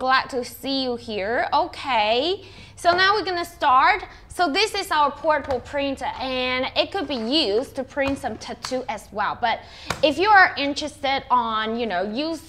Glad to see you here. Okay, so now we're gonna start. So this is our portable printer, and it could be used to print some tattoo as well. But if you are interested on, use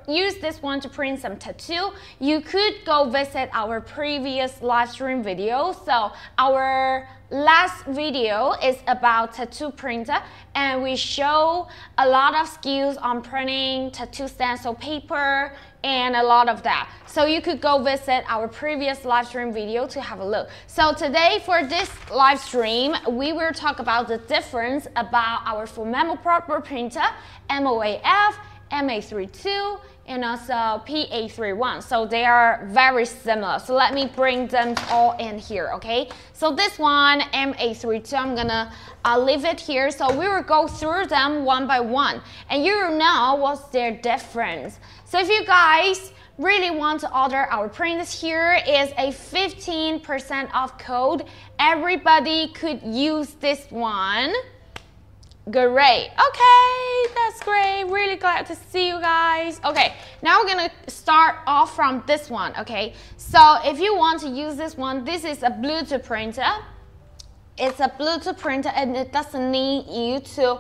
this one to print some tattoo, you could go visit our previous live stream video. So our last video is about tattoo printer, and we show a lot of skills on printing tattoo stencil paper and a lot of that. So you could go visit our previous live stream video to have a look. So today for this live stream, we will talk about the difference about our Phomemo portable printer, M08F, M832, and also P831. So they are very similar. So let me bring them all in here, okay? So this one, M832, I'm gonna leave it here. So we will go through them one by one, and you will know what's their difference. So if you guys really want to order our printers, here is a 15% off code. Everybody could use this one. Great. Okay, that's great. Really glad to see you guys. Okay, now we're gonna start off from this one, okay? So if you want to use this one, this is a Bluetooth printer. It's a Bluetooth printer, and it doesn't need you to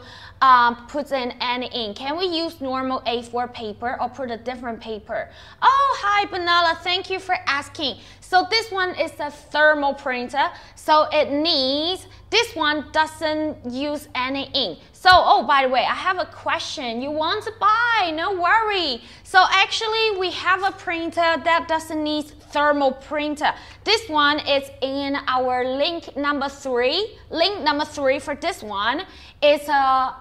put in any ink. Can we use normal A4 paper or put a different paper? Oh, hi Banala, thank you for asking. So this one is a thermal printer, so it needs, this one doesn't use any ink. So, oh, by the way, I have a question. You want to buy, no worry. So actually we have a printer that doesn't need thermal printer. This one is in our link number 3. Link number 3 for this one is a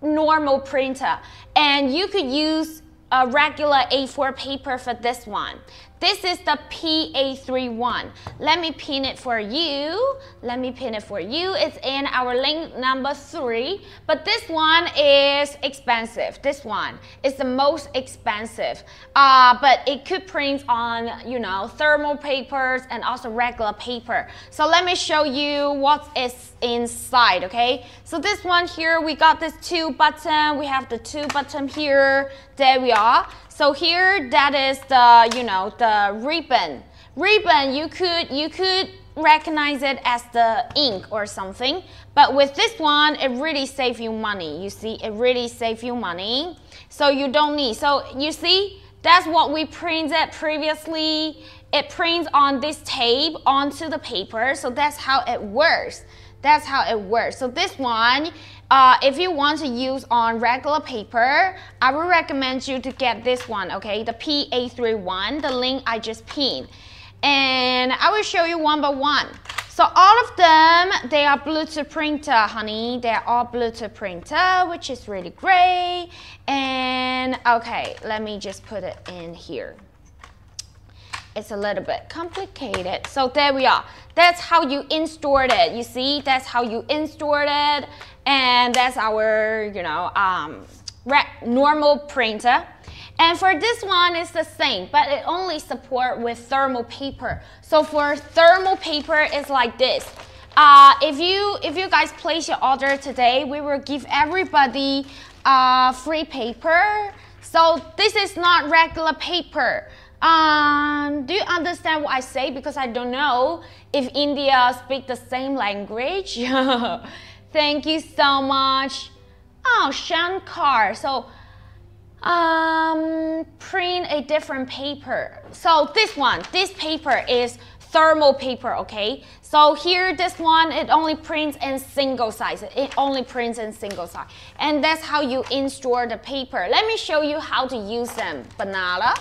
normal printer, and you could use a regular A4 paper for this one. This is the P831. Let me pin it for you. Let me pin it for you. It's in our link number 3, but this one is expensive. This one is the most expensive, but it could print on, thermal papers and also regular paper. So let me show you what is inside, okay? So this one here, we got this 2 button. We have the 2 button here. There we are. So here, that is the, the ribbon. Ribbon, you could recognize it as the ink or something. But with this one, it really saves you money. You see, it really saves you money. So you don't need. So you see, that's what we printed previously. It prints on this tape onto the paper. So that's how it works. That's how it works. So this one, if you want to use on regular paper, I would recommend you to get this one, okay? The P831, the link I just pinned. And I will show you one by one. So all of them, they are Bluetooth printer, honey. They're all Bluetooth printer, which is really great. And okay, let me just put it in here. It's a little bit complicated. So there we are. That's how you install it. You see, that's how you install it. And that's our, normal printer. And for this one, it's the same, but it only supports with thermal paper. So for thermal paper, it's like this. If you guys place your order today, we will give everybody free paper. So this is not regular paper. Do you understand what I say? Because I don't know if India speaks the same language. Thank you so much. Oh, Shankar. So, print a different paper. So this paper is thermal paper, okay? So here, this one, it only prints in single size. It only prints in single size. And that's how you install the paper. Let me show you how to use them, Banana.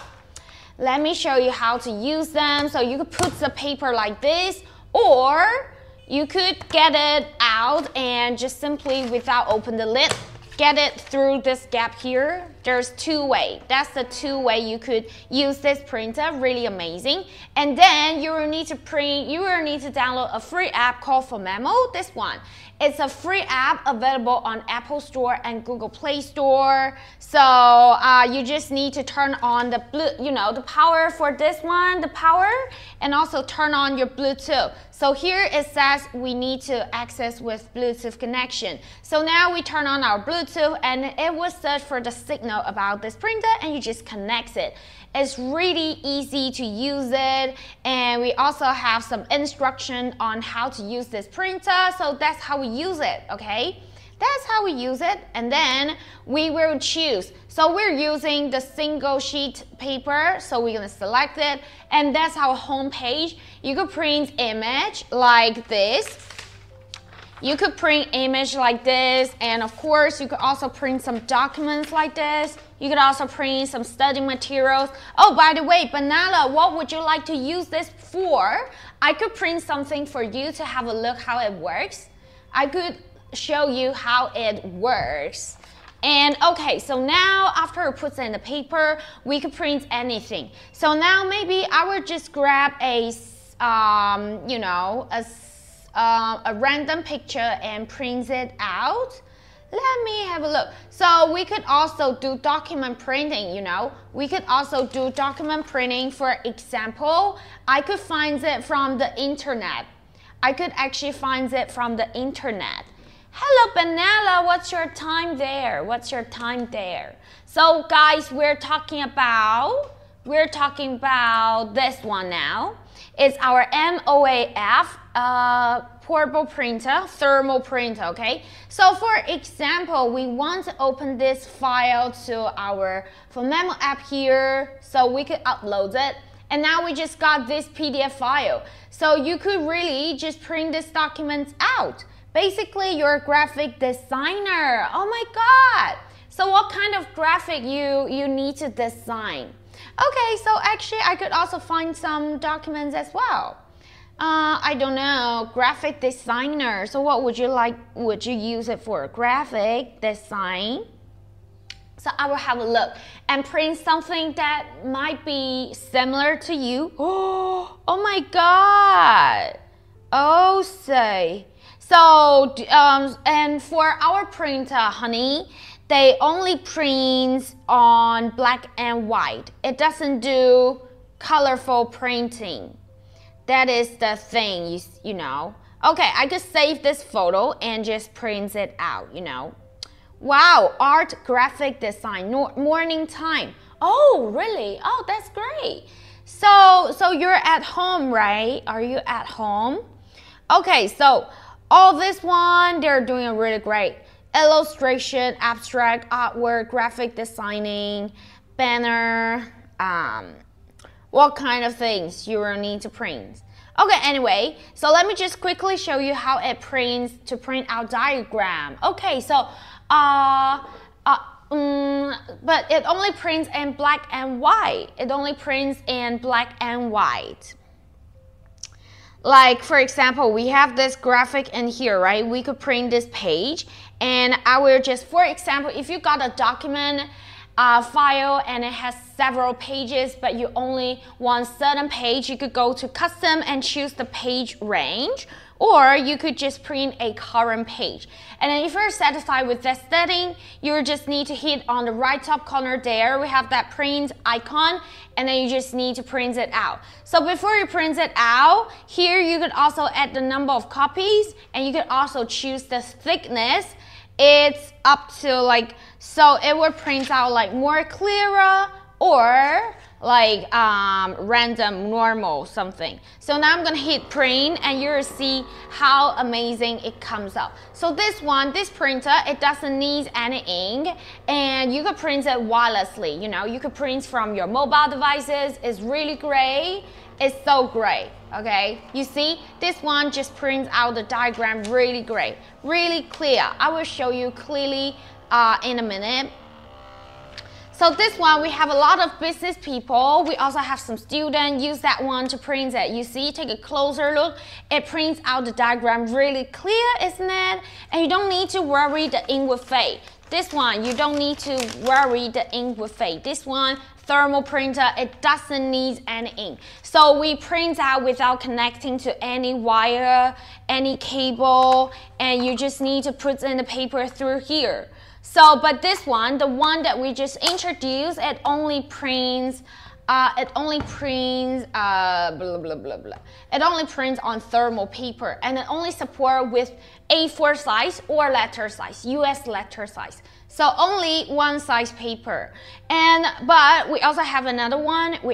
Let me show you how to use them. So you could put the paper like this, or you could get it out and just simply, without open the lid, get it through this gap here. There's 2 ways. That's the 2 way you could use this printer. Really amazing. And then you will need to download a free app called Phomemo. This one. It's a free app available on Apple Store and Google Play Store. So you just need to turn on the the power for this one, the power, and also turn on your Bluetooth. So here it says we need to access with Bluetooth connection. So now we turn on our Bluetooth, and it will search for the signal about this printer, and you just connect it. It's really easy to use it, and we also have some instruction on how to use this printer. So that's how we use it, okay? That's how we use it, and then we will choose. So we're using the single sheet paper, so we're gonna select it, and that's our home page. You could print image like this. You could print image like this, and of course, you could also print some documents like this. You could also print some study materials. Oh, by the way, Banana, what would you like to use this for? I could print something for you to have a look how it works. I could show you how it works. And okay, so now after we put it in the paper, we could print anything. So now maybe I would just grab a, you know, a random picture and print it out. Let me have a look. So we could also do document printing, you know. We could also do document printing. For example, I could find it from the internet. I could actually find it from the internet. Hello, Banana, what's your time there? What's your time there? So guys, we're talking about this one now. It's our M08F portable printer, thermal printer, okay? So for example, we want to open this file to our Phomemo app here, so we could upload it. And now we just got this PDF file. So you could really just print this document out. Basically, you're a graphic designer. Oh my God. So what kind of graphic you need to design? Okay, so actually I could also find some documents as well. I don't know, graphic designer. So what would you like? Would you use it for graphic design? So I will have a look and print something that might be similar to you. Oh my God. Oh, say. So, and for our printer, honey, they only print on black and white. It doesn't do colorful printing. That is the thing, you know. Okay, I could save this photo and just print it out, you know. Wow, art graphic design, morning time. Oh, really? Oh, that's great. So you're at home, right? Are you at home? Okay, so all this one, they're doing really great. Illustration, abstract, artwork, graphic designing, banner, what kind of things you will need to print. Okay, anyway, so let me just quickly show you how it prints to print out diagram. Okay, so, but it only prints in black and white. It only prints in black and white. Like, for example, we have this graphic in here, right? We could print this page, and I will just, for example, if you got a document file and it has several pages, but you only want certain page, you could go to custom and choose the page range, or you could just print a current page. And then if you're satisfied with that setting, you just need to hit on the right top corner there. We have that print icon, and then you just need to print it out. So before you print it out, here you could also add the number of copies, and you could also choose the thickness. It's up to like, so it will print out like more clearer or like random, normal, something. So now I'm gonna hit print, and you'll see how amazing it comes out. So this one, this printer, it doesn't need any ink, and you can print it wirelessly. You know, you can print from your mobile devices. It's really great. It's so great, okay? You see, this one just prints out the diagram really great, really clear. I will show you clearly in a minute. So this one, we have a lot of business people. We also have some students use that one to print it. You see, take a closer look. It prints out the diagram really clear, isn't it? And you don't need to worry the ink will fade. This one, you don't need to worry the ink will fade. This one, thermal printer, it doesn't need any ink. So we print out without connecting to any wire, any cable, and you just need to put in the paper through here. So, but this one, the one that we just introduced, it only prints It only prints It only prints on thermal paper, and it only supports with A4 size or letter size, US letter size. So only one size paper. But we also have another one. Okay,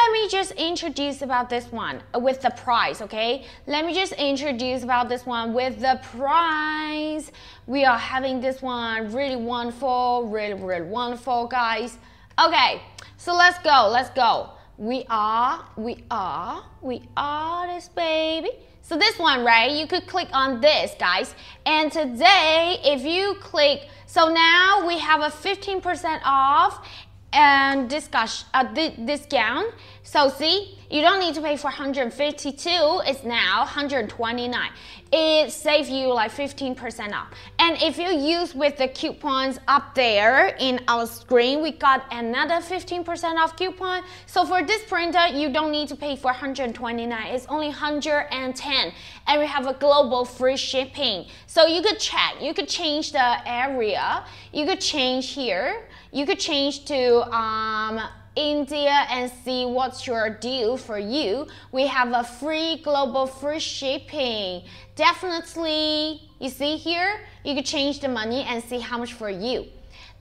let me just introduce about this one with the price, okay? Let me just introduce about this one with the price. We are having this one really wonderful, really wonderful, guys. Okay, so let's go. We are this baby. So this one, right, you could click on this, guys. And today, if you click, so now we have a 15% off and discount. So see, you don't need to pay for 152, it's now 129. It saves you like 15% off. And if you use with the coupons up there in our screen, we got another 15% off coupon. So for this printer, you don't need to pay for 129, it's only 110. And we have a global free shipping. So you could check, you could change the area, you could change here, you could change to India and see what's your deal for you. We have a global free shipping. Definitely, you see here, you could change the money and see how much for you.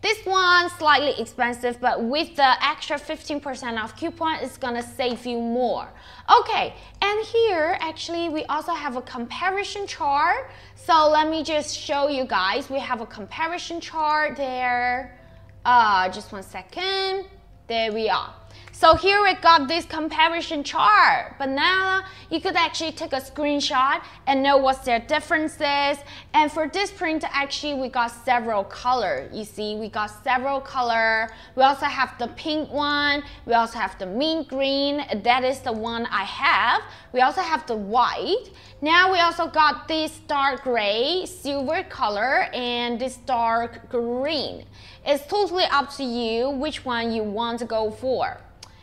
This one slightly expensive, but with the extra 15% off coupon, it's gonna save you more. Okay, and here actually we also have a comparison chart. So let me just show you guys. We have a comparison chart there. Just one second. There we are. So here we got this comparison chart, but now you could actually take a screenshot and know what's their differences. And for this printer, actually we got several colors. You see, we got several colors. We also have the pink one. We also have the mint green. That is the one I have. We also have the white. Now we also got this dark gray, silver color, and this dark green. It's totally up to you which one you want to go for.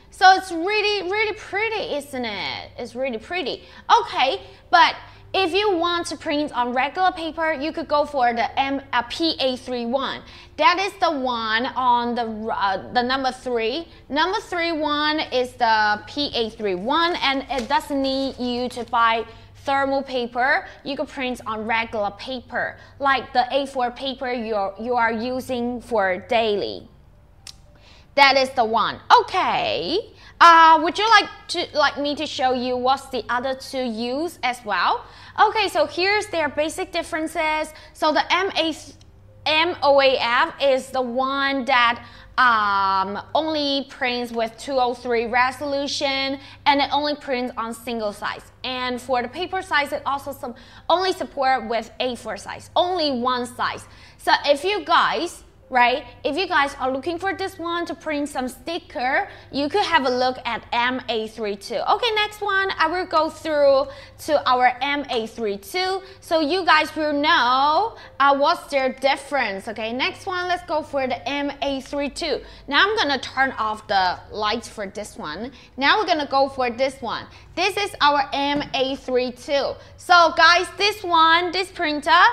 So it's really pretty, isn't it? It's really pretty. Okay, but if you want to print on regular paper, you could go for the P831. That is the one on the number 3. Number 3 one is the P831, and it doesn't need you to buy thermal paper. You can print on regular paper, like the A4 paper you are using for daily. That is the one. Okay. Would you like me to show you what's the other two use as well? Okay, so here's their basic differences. So the M08F is the one that only prints with 203 resolution, and it only prints on single size. And for the paper size, it also only support with A4 size, only one size. So if you guys are looking for this one to print some sticker, you could have a look at M832. Okay, next one, I will go through to our M832, so you guys will know what's their difference. Okay, next one, let's go for the M832. Now I'm gonna turn off the lights for this one. Now we're gonna go for this one. This is our M832. So guys, this printer,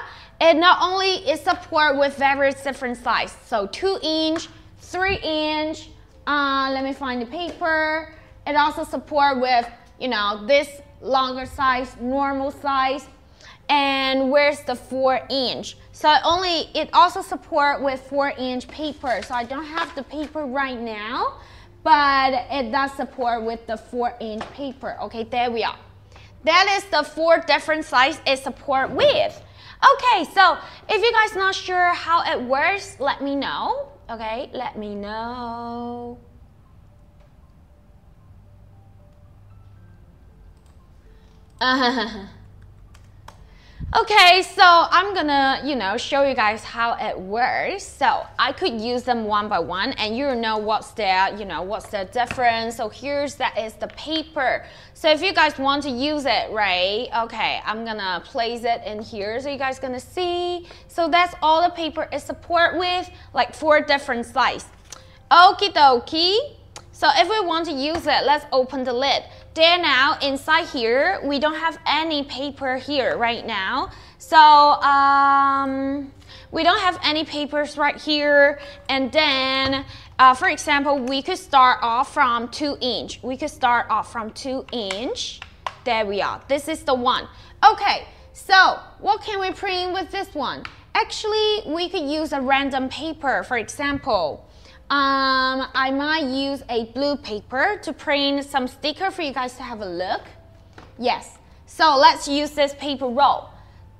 it not only is support with various different size, so 2-inch, 3-inch, let me find the paper. It also support with, you know, this longer size, normal size, and where's the 4-inch? So it also support with 4-inch paper. So I don't have the paper right now, but it does support with the 4-inch paper. Okay, there we are. That is the 4 different size it support with. Okay, so if you guys not sure how it works, let me know. Okay, let me know. Okay, so I'm gonna, show you guys how it works. So I could use them one by one, and you know what's the difference. So that is the paper. So if you guys want to use it, right? Okay, I'm gonna place it in here so you guys gonna see. So that's all the paper is support with, like 4 different size. Okie dokie. So if we want to use it, let's open the lid. There now, inside here, we don't have any paper here right now. So we don't have any papers right here. And then, for example, we could start off from 2-inch. We could start off from 2-inch. There we are. This is the one. Okay, so what can we print with this one? Actually, we could use a random paper. For example, I might use a blue paper to print some sticker for you guys to have a look. Yes, so let's use this paper roll.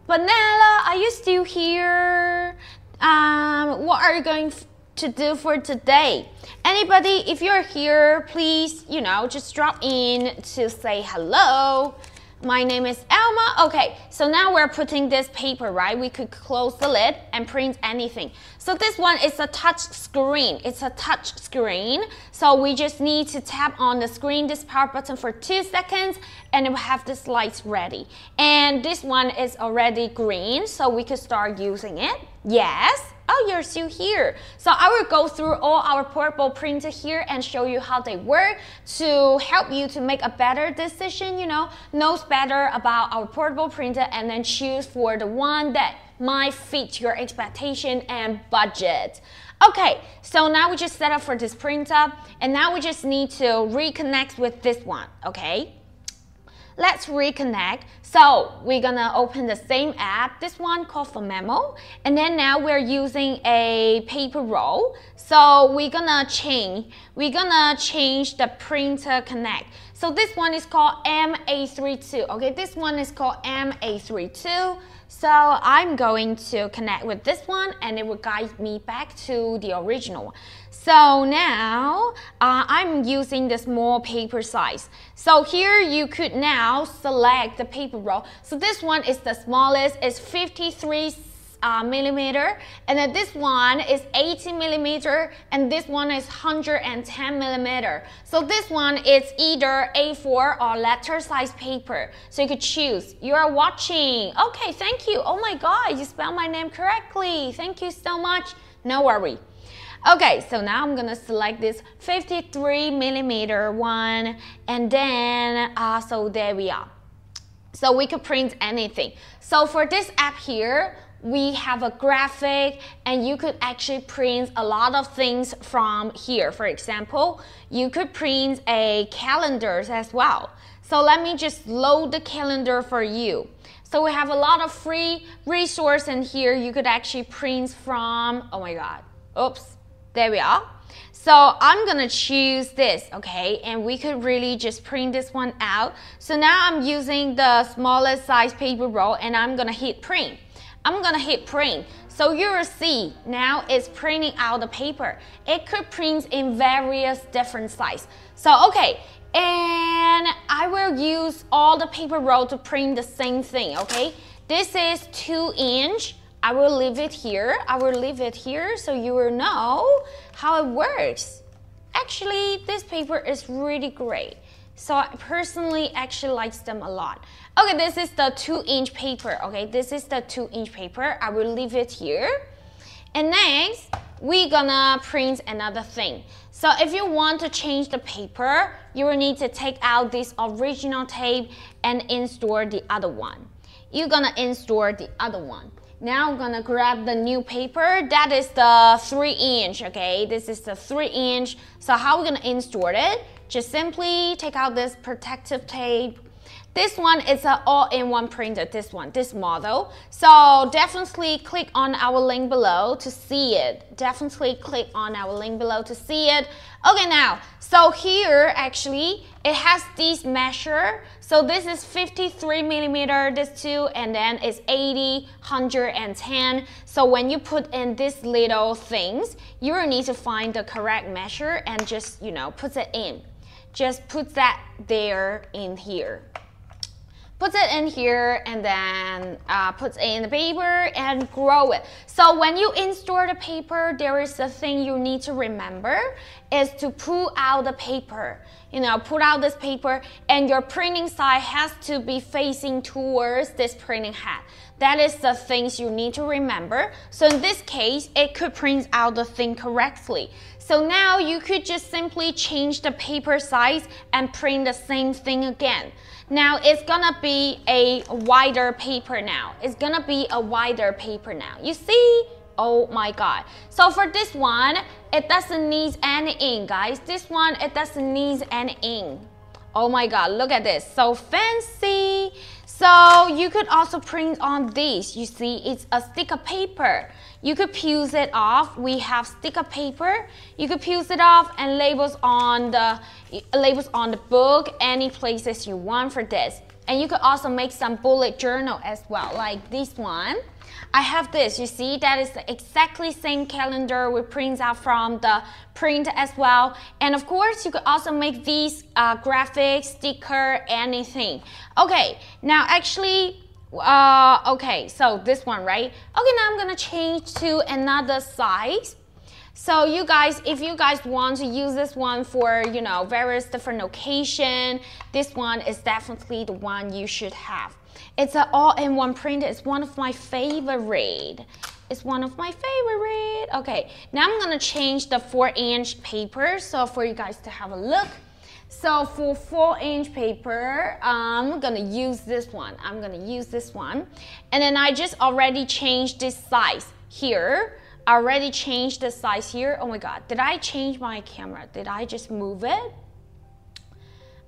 Vanilla, are you still here? What are you going to do for today? Anybody, if you're here, please, just drop in to say hello. My name is Elma. Okay, so now we're putting this paper, right? We could close the lid and print anything. So this one is a touch screen. It's a touch screen. So we just need to tap on the screen, this power button for 2 seconds, and it will have the slides ready. And this one is already green, so we could start using it. Yes. Oh, you're still here. So I will go through all our portable printer here and show you how they work to help you to make a better decision, knows better about our portable printer, and then choose for the one that might fit your expectation and budget. Okay, so now we just set up for this printer, and now we just need to reconnect with this one, okay? Let's reconnect. So we're gonna open the same app, this one called Phomemo, and then now we're using a paper roll. So we're gonna change the printer connect. So this one is called M832. Okay, this one is called M832. So I'm going to connect with this one, and it will guide me back to the original one. So now I'm using the small paper size. So here you could now select the paper roll. So this one is the smallest, it's 53 millimeter, and then this one is 80 millimeter, and this one is 110 millimeter. So this one is either A4 or letter size paper. So you could choose. You are watching. Okay, thank you. Oh my God, you spelled my name correctly. Thank you so much. No worry. Okay, so now I'm gonna select this 53 millimeter one, and then so there we are. So we could print anything. So for this app here, we have a graphic, and you could actually print a lot of things from here. For example, you could print a calendars as well. So let me just load the calendar for you. So we have a lot of free resource in here. You could actually print from, oh my God, oops. There we are. So I'm gonna choose this, okay? And we could really just print this one out. So now I'm using the smallest size paper roll, and I'm gonna hit print. I'm gonna hit print. So you will see now it's printing out the paper. It could print in various different sizes. So okay, and I will use all the paper roll to print the same thing, okay? This is 2-inch. I will leave it here. I will leave it here so you will know how it works. Actually, this paper is really great. So I personally actually like them a lot. Okay, this is the 2-inch paper. Okay, this is the 2-inch paper. I will leave it here. And next, we're gonna print another thing. So if you want to change the paper, you will need to take out this original tape and install the other one. You're gonna install the other one. Now I'm gonna grab the new paper. That is the 3-inch, okay? This is the 3-inch. So how are we gonna install it? Just simply take out this protective tape. This one is an all-in-one printer, this model. So definitely click on our link below to see it. Definitely click on our link below to see it. Okay, now, so here actually, it has these measure. So this is 53 millimeter, this two, and then it's 80, 110. So when you put in these little things, you will need to find the correct measure and just, put it in. Just put that there in here. Put it in here, and then put it in the paper and grow it. So when you install the paper, there is a thing you need to remember is to pull out the paper. Pull out this paper, and your printing side has to be facing towards this printing head. That is the things you need to remember. So in this case, it could print out the thing correctly. So now you could just simply change the paper size and print the same thing again. Now it's gonna be a wider paper now. It's gonna be a wider paper now. You see? Oh my God. So for this one, it doesn't need any ink, guys. This one, it doesn't need any ink. Oh my God, look at this. So fancy. So you could also print on these. You see, it's a sticker paper. You could peel it off. We have sticker paper. You could peel it off and labels on the book, any places you want for this. And you could also make some bullet journal as well, like this one. I have this, you see, that is the exactly same calendar we print out from the print as well. And of course, you could also make these graphics, sticker, anything. Okay, now actually, okay, so this one, right? Okay, now I'm gonna change to another size. So you guys, if you guys want to use this one for, you know, various different occasion, this one is definitely the one you should have. It's an all-in-one printer. It's one of my favorite. It's one of my favorite. Okay, now I'm gonna change the 4-inch paper, so for you guys to have a look. So for 4-inch paper, I'm gonna use this one. I'm gonna use this one. And then I just already changed this size here. I already changed the size here. Oh my God, did I change my camera? Did I just move it?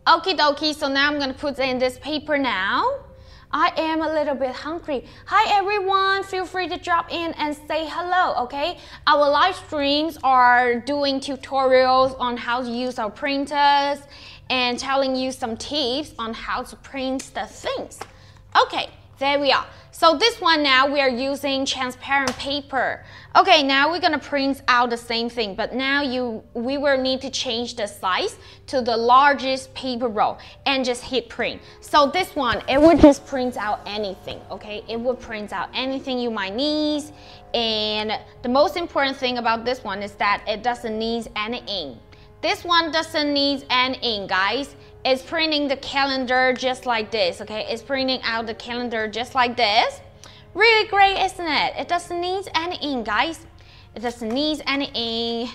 Okie dokie, so now I'm gonna put in this paper now. I am a little bit hungry. Hi everyone, feel free to drop in and say hello, okay? Our live streams are doing tutorials on how to use our printers and telling you some tips on how to print the things. Okay, there we are. So this one now we are using transparent paper. Okay, now we're gonna print out the same thing, but now we will need to change the size to the largest paper roll and just hit print. So this one, it would just print out anything, okay? It would print out anything you might need. And the most important thing about this one is that it doesn't need any ink. This one doesn't need any ink, guys. It's printing the calendar just like this, okay? It's printing out the calendar just like this. Really great, isn't it? It doesn't need any ink, guys. It doesn't need any ink.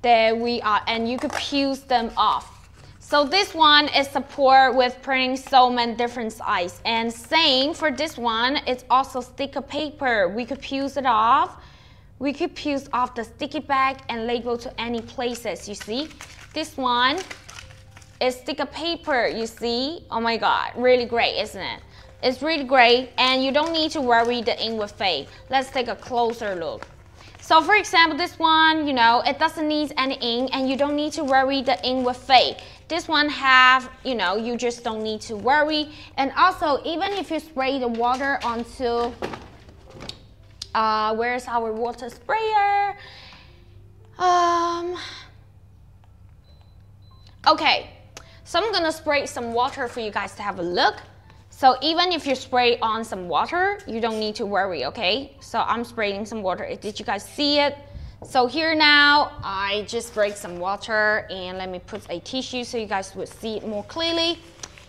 There we are, and you could peel them off. So this one is support with printing so many different sizes. And same for this one, it's also sticker paper. We could peel it off. We could peel off the sticky bag and label to any places, you see? This one is sticker paper, you see? Oh my God, really great, isn't it? It's really great, and you don't need to worry the ink will fade. Let's take a closer look. So for example, this one, you know, it doesn't need any ink, and you don't need to worry the ink will fade. This one have, you know, you just don't need to worry. And also, even if you spray the water onto, where's our water sprayer? Okay. So I'm gonna spray some water for you guys to have a look. So even if you spray on some water, you don't need to worry, okay? So I'm spraying some water. Did you guys see it? So here now, I just sprayed some water, and let me put a tissue so you guys would see it more clearly.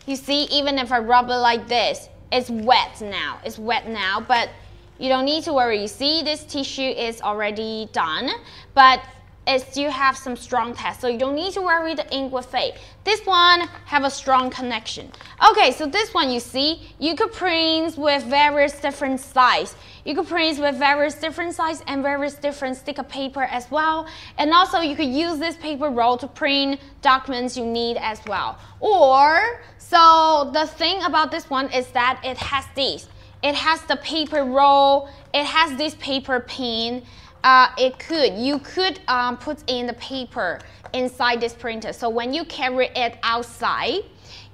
You see, even if I rub it like this, it's wet now. It's wet now, but you don't need to worry. You see, this tissue is already done, but it still have some strong test, so you don't need to worry the ink will fade. This one have a strong connection. Okay, so this one, you see, you could print with various different size. You could print with various different size and various different sticker paper as well. And also you could use this paper roll to print documents you need as well. Or, so the thing about this one is that it has these. It has the paper roll, it has this paper pin. You could put in the paper inside this printer. So when you carry it outside,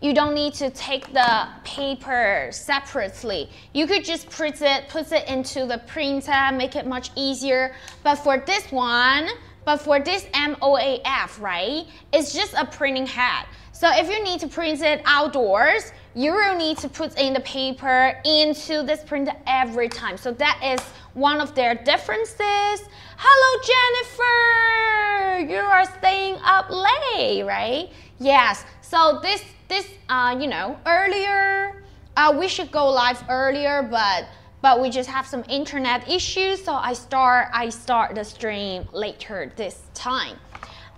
you don't need to take the paper separately. You could just put it into the printer, make it much easier. But for this one, for this M08F, right, it's just a printing head. So if you need to print it outdoors, you will need to put in the paper into this printer every time. So that is one of their differences. Hello, Jennifer! You are staying up late, right? Yes. So this you know, earlier, we should go live earlier, but we just have some internet issues, so I start the stream later this time.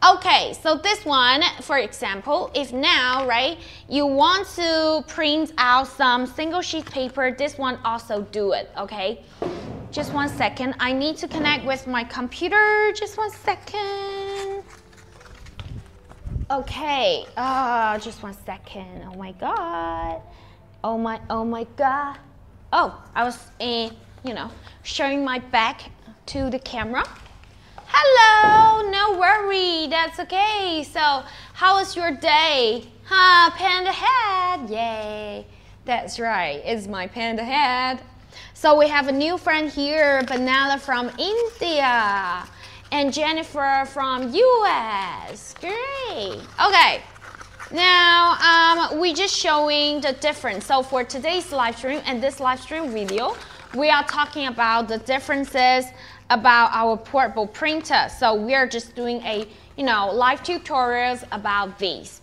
Okay, so this one, for example, if now, right, you want to print out some single sheet paper, this one also do it, okay? Just 1 second, I need to connect with my computer, just 1 second. Okay, just 1 second, oh my God. Oh my God. Oh, I was, you know, showing my back to the camera. Hello, no worry, that's okay. So, how was your day? Huh, panda head, yay. That's right, it's my panda head. So we have a new friend here, Banana from India, and Jennifer from US, great. Okay, now we're just showing the difference. So for today's live stream and this live stream video, we are talking about the differences about our portable printer. So we are just doing a, live tutorials about these.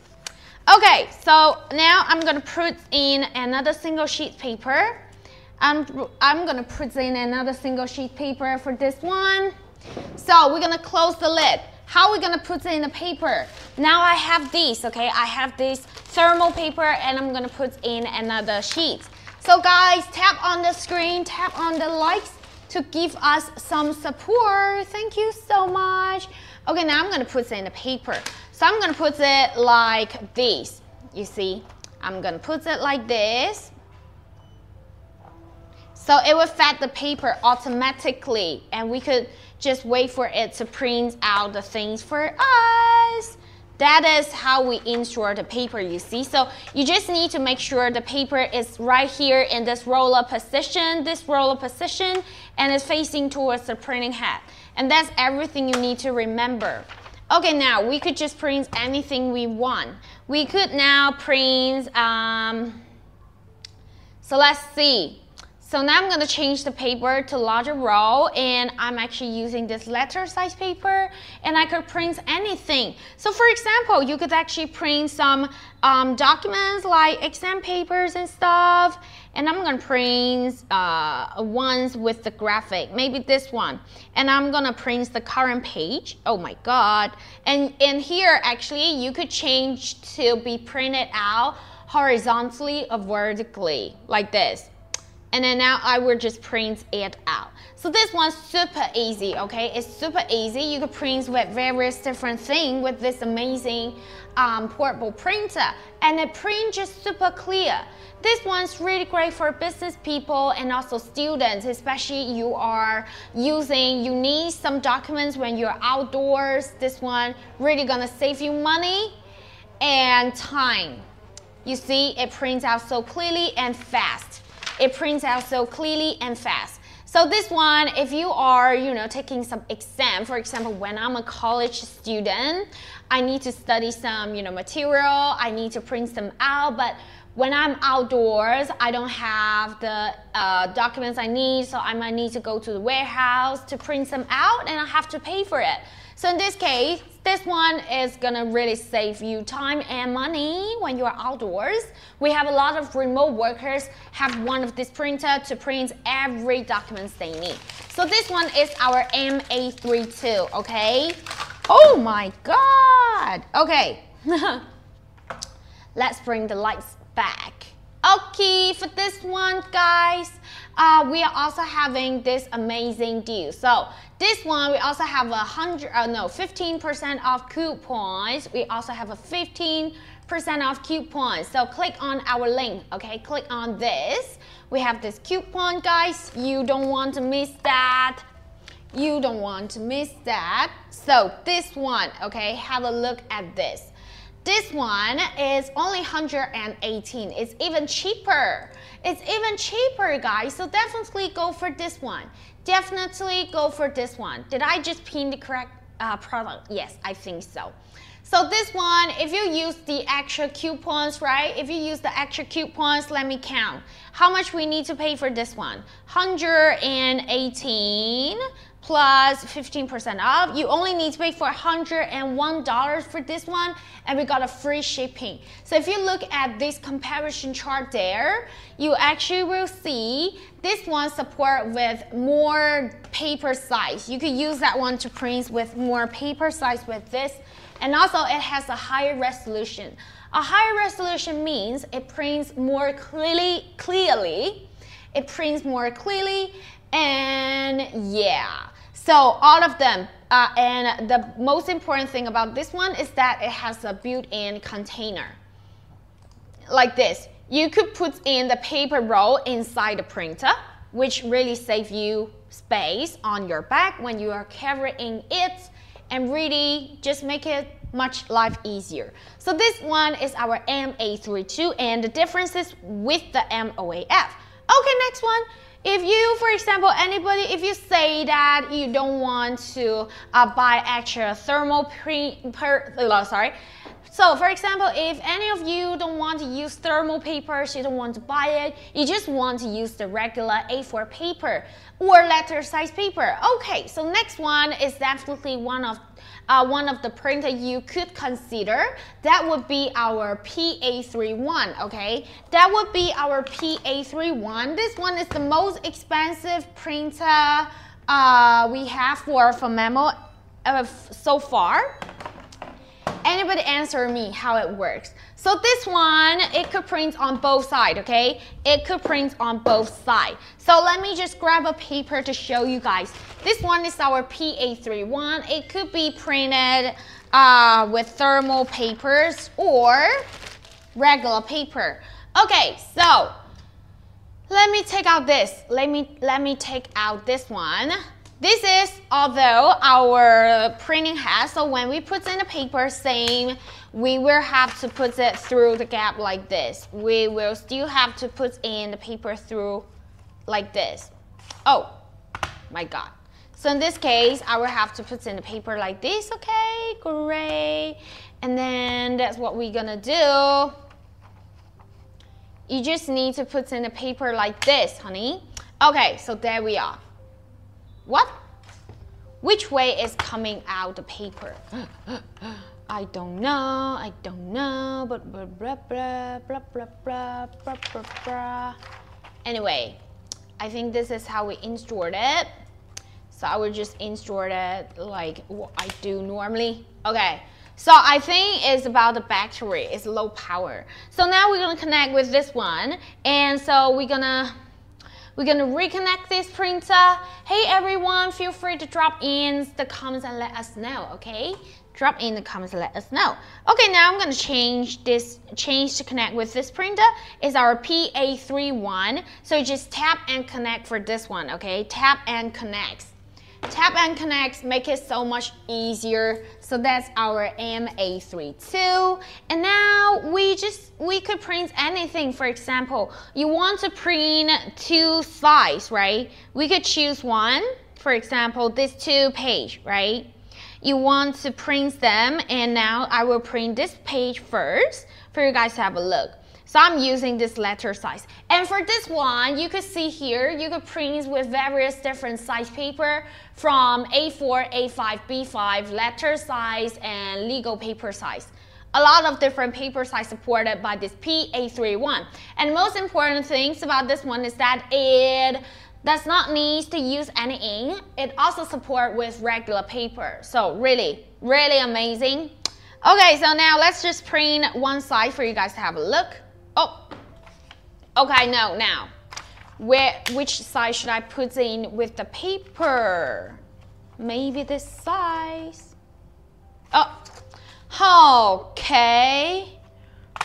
Okay, so now I'm gonna put in another single sheet paper. I'm gonna put in another single sheet paper for this one. So we're gonna close the lid. How are we gonna put in the paper? Now I have these, okay? I have this thermal paper and I'm gonna put in another sheet. So guys, tap on the screen, tap on the likes to give us some support. Thank you so much. Okay, now I'm gonna put in the paper. So I'm gonna put it like this. You see, I'm gonna put it like this. So it will fat the paper automatically and we could just wait for it to print out the things for us. That is how we insert the paper, you see. So you just need to make sure the paper is right here in this roller position, and is facing towards the printing head. And that's everything you need to remember. Okay, now we could just print anything we want. We could now print, so let's see. So now I'm gonna change the paper to larger roll and I'm actually using this letter size paper and I could print anything. So for example, you could actually print some documents like exam papers and stuff. And I'm gonna print ones with the graphic, maybe this one. And I'm gonna print the current page. Oh my God. And in here, actually, you could change to be printed out horizontally or vertically, like this. And then now I will just print it out. So this one's super easy, okay? It's super easy. You can print with various different things with this amazing portable printer. And it prints just super clear. This one's really great for business people and also students, especially you need some documents when you're outdoors. This one really gonna save you money and time. You see, it prints out so clearly and fast. It prints out so clearly and fast. So this one, if you are, taking some exam, for example, when I'm a college student, I need to study some, material, I need to print them out, but when I'm outdoors, I don't have the documents I need, so I might need to go to the warehouse to print them out and I have to pay for it. So in this case, this one is gonna really save you time and money when you're outdoors. We have a lot of remote workers have one of this printer to print every documents they need. So this one is our M832, okay? Oh my God, okay. Let's bring the lights back. Okay, for this one, guys, we are also having this amazing deal. So this one, we also have 15% off coupons. We also have a 15% off coupons. So click on our link, okay? Click on this. We have this coupon, guys. You don't want to miss that. You don't want to miss that. So this one, okay, have a look at this. This one is only 118. It's even cheaper. It's even cheaper, guys. So definitely go for this one. Definitely go for this one. Did I just pin the correct product? Yes, I think so. So this one, if you use the extra coupons, right? If you use the extra coupons, let me count. How much we need to pay for this one? 118 plus 15% off. You only need to pay for $101 for this one, and we got a free shipping. So if you look at this comparison chart there, you actually will see this one support with more paper size. You could use that one to print with more paper size with this, and also it has a higher resolution. A higher resolution means it prints more clearly. It prints more clearly, and yeah. So all of them, and the most important thing about this one is that it has a built-in container. Like this. you could put in the paper roll inside the printer, which really saves you space on your bag when you are carrying it, and really just make it much life easier. So this one is our M832, and the differences with the M08F. Okay, next one. If you, for example, anybody, if you say that you don't want to buy extra thermal So for example, if any of you don't want to use thermal papers, you don't want to buy it, you just want to use the regular A4 paper or letter size paper. Okay, so next one is definitely one of the printer you could consider. That would be our P831, okay? That would be our P831. This one is the most expensive printer we have for Phomemo so far. Anybody answer me how it works? So this one, it could print on both sides, okay? It could print on both sides. So let me just grab a paper to show you guys. This one is our P831. It could be printed with thermal papers or regular paper. Okay, so let me take out this. Let me take out this one. This is, although our printing has, so when we put in the paper, same, we will have to put it through the gap like this. We will still have to put in the paper through like this. Oh my God. So in this case, I will have to put in the paper like this, okay, great. And then that's what we're gonna do. You just need to put in the paper like this, honey. Okay, so there we are. What? Which way is coming out the paper? I don't know, but blah, blah, blah, blah, blah, blah, blah, blah, blah. Anyway, I think this is how we installed it. So I will just install it like what I do normally. Okay, so I think it's about the battery, it's low power. So now we're gonna connect with this one, and so we're gonna reconnect this printer. Hey everyone, feel free to drop in the comments and let us know, okay? Drop in the comments and let us know. Okay, now I'm gonna change to connect with this printer. It's our P831. So just tap and connect for this one, okay? Tap and connect. Tap and connect make it so much easier. So that's our M832. And now we could print anything. For example, you want to print two sides, right? We could choose one. For example, this 2-page, right? You want to print them, and now I will print this page first for you guys to have a look. So I'm using this letter size. And for this one, you could see here, you could print with various different size paper from A4, A5, B5, letter size, and legal paper size. A lot of different paper size supported by this P831. And most important things about this one is that it does not need to use any ink. It also supports with regular paper. So really, really amazing. Okay, so now let's just print one side for you guys to have a look. Oh, okay, no, now, which side should I put in with the paper? Maybe this size. Oh, okay.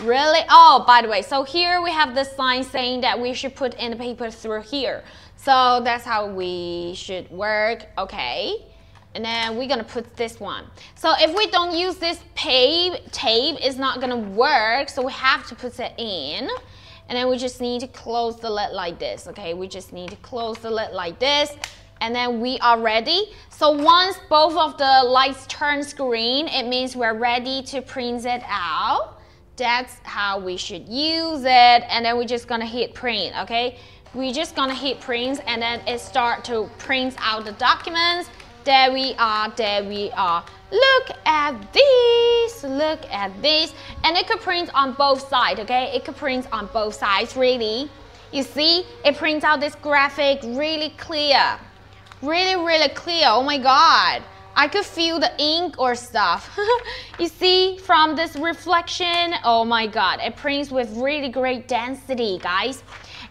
Really? Oh, by the way, so here we have the sign saying that we should put in the paper through here. So that's how we should work, okay. And then we're gonna put this one. So if we don't use this tape, it's not gonna work. So we have to put it in. And then we just need to close the lid like this, okay? We just need to close the lid like this. And then we are ready. So once both of the lights turn green, it means we're ready to print it out. That's how we should use it. And then we're just gonna hit print, okay? We're just gonna hit print, and then it start to print out the documents. There we are, there we are. Look at this, look at this. And it could print on both sides, okay? It could print on both sides, really. You see, it prints out this graphic really clear. Really, really clear, oh my God. I could feel the ink or stuff. You see, from this reflection, oh my God. It prints with really great density, guys.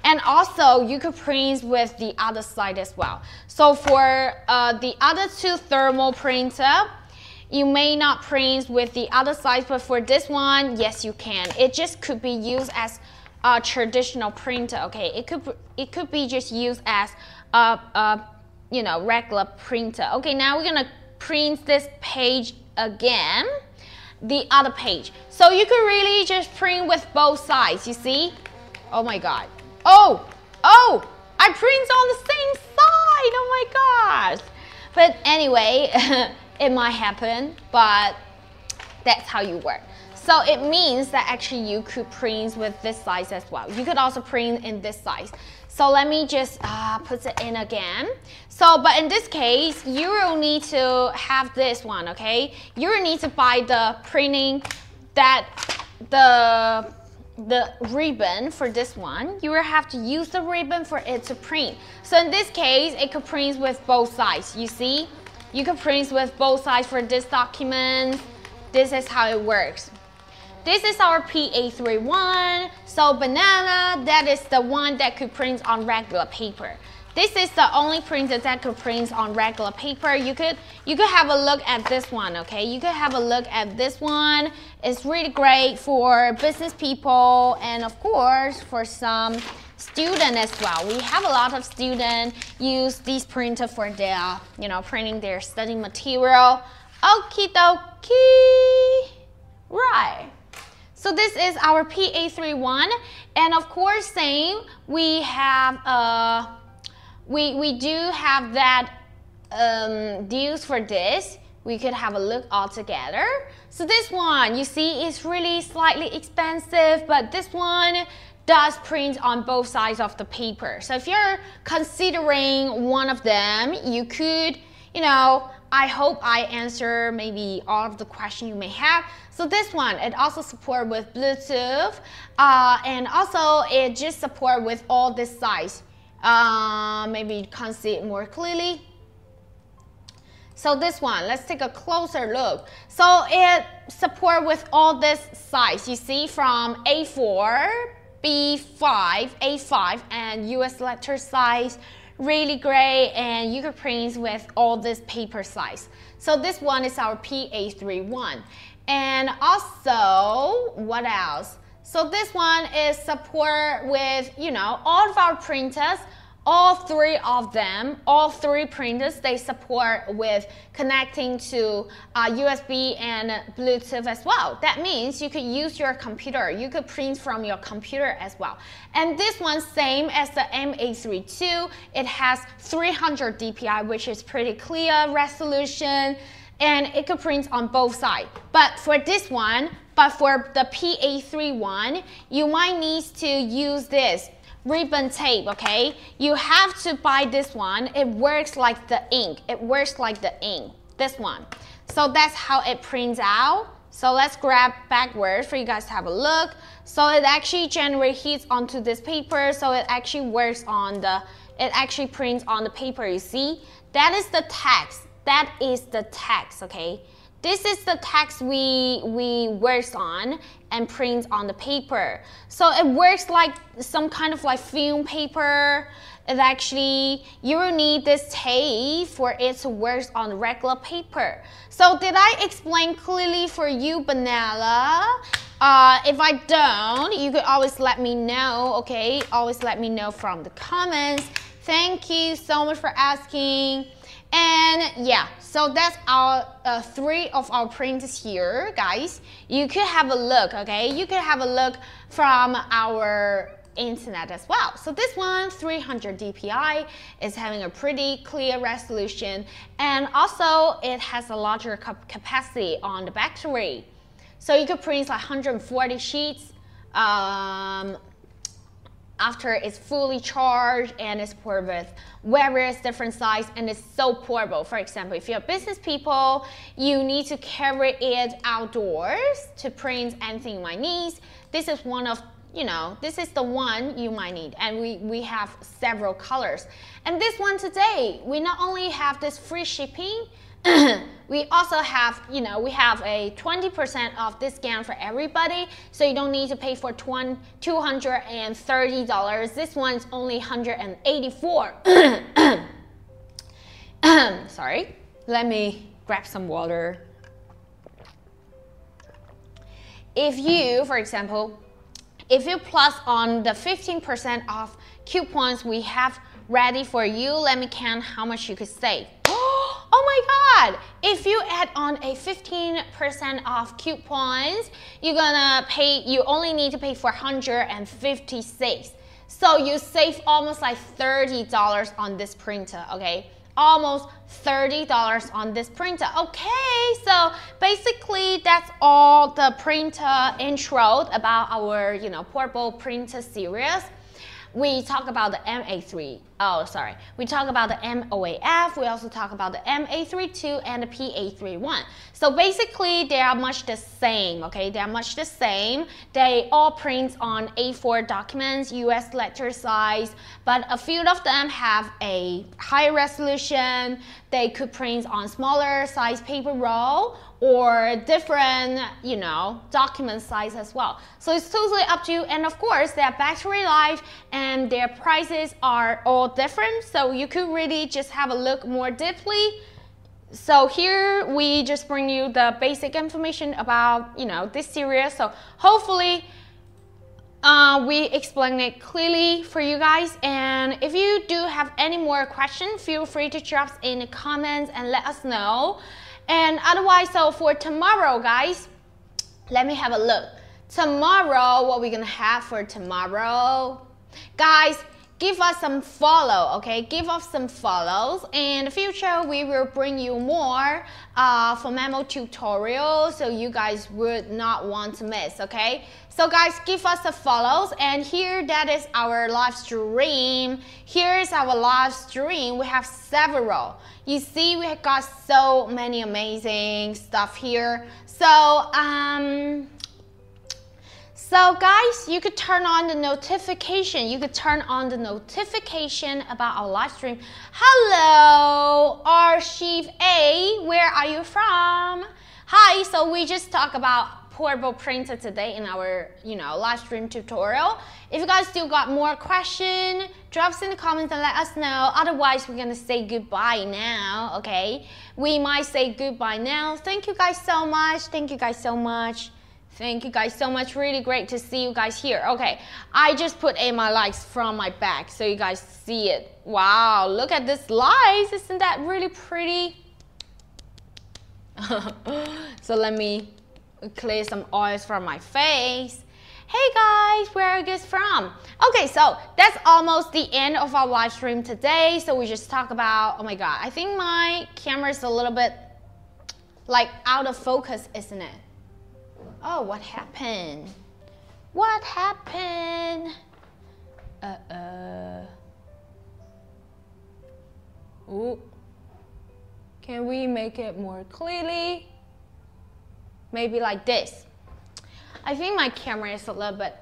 And also, you could print with the other side as well. So for the other two thermal printer, you may not print with the other side, but for this one, yes, you can. It just could be used as a traditional printer, okay? It could be just used as a you know, regular printer. Okay, now we're gonna print this page again, the other page. So you could really just print with both sides, you see? Oh my God. Oh, I print on the same side, oh my gosh. But anyway, it might happen, but that's how you work. So it means that actually you could print with this size as well. You could also print in this size. So let me just put it in again. So, but in this case, you will need to have this one, okay? You will need to buy the printing, the ribbon for this one. You will have to use the ribbon for it to print. So in this case, it could print with both sides, you see? You could print with both sides for this document. This is how it works. This is our P831. So banana, that is the one that could print on regular paper. This is the only printer that could print on regular paper. You could have a look at this one, okay? You could have a look at this one. It's really great for business people and of course for some student as well. We have a lot of students use these printer for their, you know, printing their study material. Okie dokie. Right. So this is our P831, and of course, same. We have we do have that deals for this. We could have a look all together. So this one, you see, is really slightly expensive, but this one does print on both sides of the paper. So if you're considering one of them, you could, you know, I hope I answer maybe all of the questions you may have. So this one, it also supports with Bluetooth, and also it just supports with all this size. Maybe you can see it more clearly. So this one, let's take a closer look. So it supports with all this size. You see, from A4, B5, A5, and US letter size. Really great, and you can print with all this paper size. So this one is our P831. And also, what else? So this one is support with, you know, all of our printers, all three of them, all three printers, they support with connecting to USB and Bluetooth as well. That means you could use your computer. You could print from your computer as well. And this one, same as the M832, it has 300 dpi, which is pretty clear resolution, and it could print on both sides. But for this one, for the P831, you might need to use this ribbon tape, okay? You have to buy this one. It works like the ink. It works like the ink, this one. So that's how it prints out. So let's grab backwards for you guys to have a look. So it actually generates heat onto this paper. So it actually works on the, it actually prints on the paper, you see? That is the text. That is the text, okay? This is the text we works on and print on the paper. So it works like some kind of like film paper. It actually, you will need this tape for it to work on regular paper. So did I explain clearly for you, Banana? If I don't, you could always let me know, okay? Always let me know from the comments. Thank you so much for asking. And yeah, so that's our three of our printers here, guys. You could have a look, okay? You could have a look from our internet as well. So this one, 300 dpi, is having a pretty clear resolution, and also it has a larger capacity on the battery. So you could print like 140 sheets after it's fully charged, and it's supported with various different sizes, and it's so portable. For example, if you're business people, you need to carry it outdoors to print anything you might need. This is one of, you know, this is the one you might need, and we have several colors. And this one today, we not only have this free shipping, we also have, you know, we have a 20% off discount for everybody, so you don't need to pay for $230. This one's only $184. Sorry, let me grab some water. If you, for example, If you plus on the 15% off coupons we have ready for you, let me count how much you could save. Oh my God! If you add on a 15% off coupons, you only need to pay 456. So you save almost like $30 on this printer, okay? Almost $30 on this printer. Okay, so basically that's all the printer intro about our, portable printer series. We talk about the we talk about the M08F, we also talk about the M832 and the P831. So basically they are much the same, okay? They are much the same. They all print on A4 documents, US letter size, but a few of them have a high resolution. They could print on smaller size paper roll or different, document size as well. So it's totally up to you. And of course, their battery life and their prices are all different. So you could really just have a look more deeply. So here we just bring you the basic information about, this series. So hopefully we explain it clearly for you guys. And if you do have any more questions, feel free to drop in the comments and let us know. And otherwise, so for tomorrow, guys, let me have a look. Tomorrow, what we're gonna have for tomorrow, guys, give us some follow, okay? Give us some follows. In the future, we will bring you more Phomemo tutorials, so you guys would not want to miss, okay? So guys, give us the follows, and here that is our live stream. Here is our live stream. We have several. You see, we have got so many amazing stuff here. So guys, you could turn on the notification. You could turn on the notification about our live stream. Hello, Archive A, where are you from? Hi, so we just talked about portable printer today in our, live stream tutorial. If you guys still got more questions, drop us in the comments and let us know. Otherwise, we're gonna say goodbye now, okay? We might say goodbye now. Thank you guys so much. Thank you guys so much. Thank you guys so much. Really great to see you guys here. Okay, I just put in my lights from my back so you guys see it. Wow, look at this lights. Isn't that really pretty? So let me clear some oils from my face. Hey guys, where are you guys from? Okay, so that's almost the end of our live stream today. So we just talk about, oh my God, I think my camera is a little bit like out of focus, isn't it? Oh, what happened? What happened? Ooh. Can we make it more clearly? Maybe like this. I think my camera is a little bit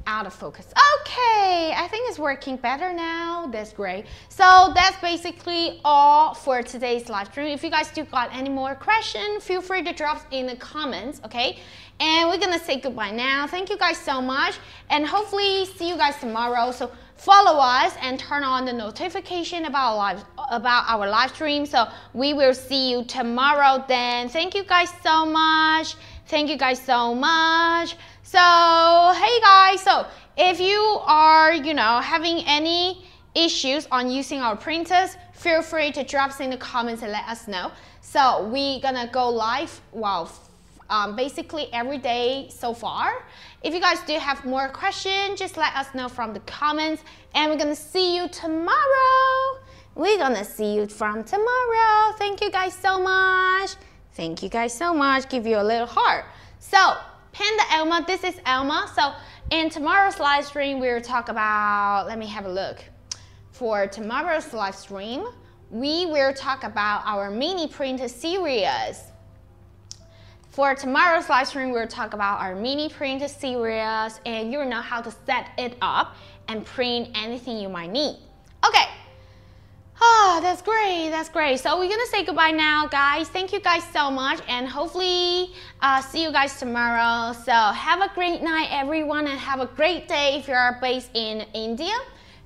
out of focus. Okay, I think it's working better now. That's great. So that's basically all for today's live stream. If you guys still got any more questions, feel free to drop in the comments, okay? And we're gonna say goodbye now. Thank you guys so much, and hopefully see you guys tomorrow. So follow us and turn on the notification about our live stream. So we will see you tomorrow then. Thank you guys so much. Thank you guys so much. So hey guys, so if you are having any issues on using our printers, feel free to drop in the comments and let us know. So we're gonna go live basically every day so far. If you guys do have more questions, just let us know from the comments, and we're gonna see you tomorrow. We're gonna see you from tomorrow. Thank you guys so much. Thank you guys so much. Give you a little heart. So Panda Elma, this is Elma. So in tomorrow's live stream, we'll talk about, let me have a look. For tomorrow's live stream, we will talk about our mini printer series. For tomorrow's live stream, we'll talk about our mini printer series, and you'll know how to set it up and print anything you might need. Okay. Oh, that's great, that's great. So we're gonna say goodbye now, guys. Thank you guys so much, and hopefully see you guys tomorrow. So have a great night, everyone, and have a great day if you're based in India.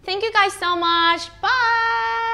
Thank you guys so much. Bye.